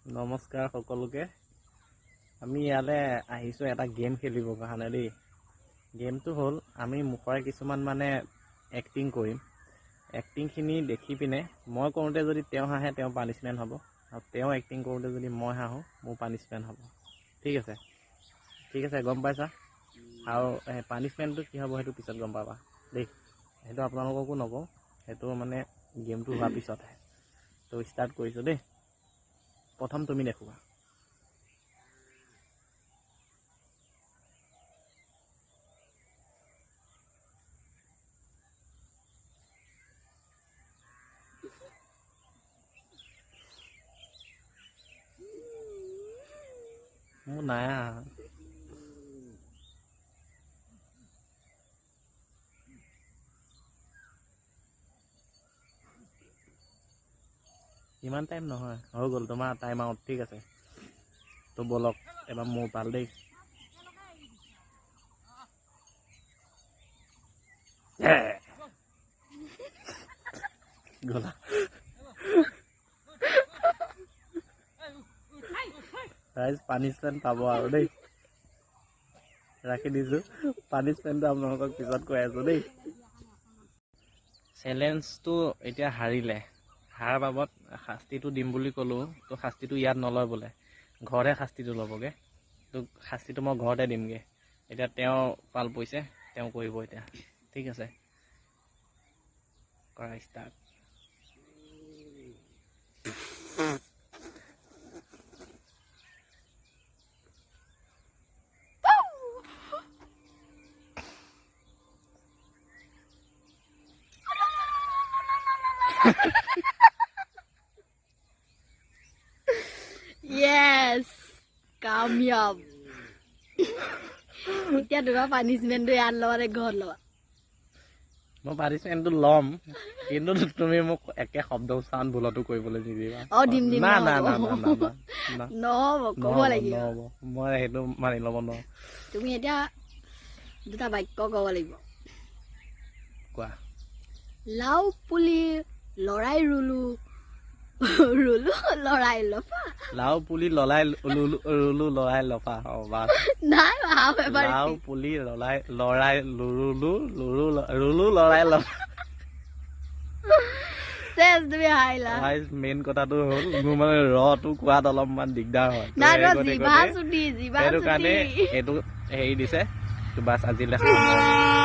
নমস্কাৰ সকলোকে আমি ইয়ালে আহিছো এটা গেম খেলিবৰ কাৰণে দেই গেমটো হ'ল আমি মুখৰে কিছুমান মানে এক্টিং কৰিম এক্টিংখিনি দেখি পিনে মই কৰোঁতে যদি তেওঁ হাঁহে তেওঁ পানিশমেণ্ট হ'ব আৰু তেওঁ এক্টিং কৰোঁতে যদি মই হাঁহো মোৰ পানিশমেণ্ট হ'ব ঠিক আছে গম পাইছা আৰু পানিশমেণ্টটো কি হ'ব সেইটো পিছত গম পাবা দেই সেইটো আপোনালোককো নকওঁ সেইটো মানে গেমটো হোৱাৰ পিছতহে তো ষ্টাৰ্ট কৰিছোঁ দেই প্ৰথম তুমি দেখুৱা মোৰ নাই ইমান টাইম নহয় হৈ গ'ল তোমাৰ টাইম আউট ঠিক আছে তো বলক এবাৰ মোৰ পাল দেই গলা ৰাইজ পানিশমেণ্ট পাব আৰু দেই ৰাখি দিছোঁ পানিশমেণ্টটো আপোনালোকক পিছত কৈ আছোঁ দেই চেলেঞ্জটো এতিয়া হাৰিলে হাৰ বাবদ শাস্তিটো দিম বুলি ক'লোঁ তো শাস্তিটো ইয়াত নলয় বোলে ঘৰতে শাস্তিটো ল'বগৈ তো শাস্তিটো মই ঘৰতে দিমগৈ এতিয়া তেওঁ পাল পৰিছে তেওঁ কৰিব এতিয়া ঠিক আছে কৰা ষ্টাৰ্ট Yes, কামিয়াব এতিয়া তোমাৰ পানিশমেণ্টটো ইয়াত ল'বা নে ঘৰত ল'বা মই পানিশমেণ্টটো ল'ম কিন্তু তুমি মোক একে শব্দ উচ্চাৰণ ভুলতো কৰিবলৈ নিদিবা দিম না নহ'ব ক'ব লাগিব নহ'ব মই সেইটো মানি ল'ব নোৱাৰোঁ তুমি এতিয়া দুটা বাক্য ক'ব লাগিব কোৱা লাও পুলি লৰাই ৰুলো ৰুলো লৰাই লফা লাও পুলি লৰাই ৰুলো লৰাই লফা নাই এবাৰ লাও পুলি লৰাই ৰুলো লৰাই লফা চেছ তুমি হাৰিলা মেইন কথাটো হ'ল মোৰ মানে ৰটো কোৱাত অলপমান দিগদাৰ হয় জিভা চুটি সেইটো কাৰণে এইটো হেৰি দিছে বাছ আজিলৈ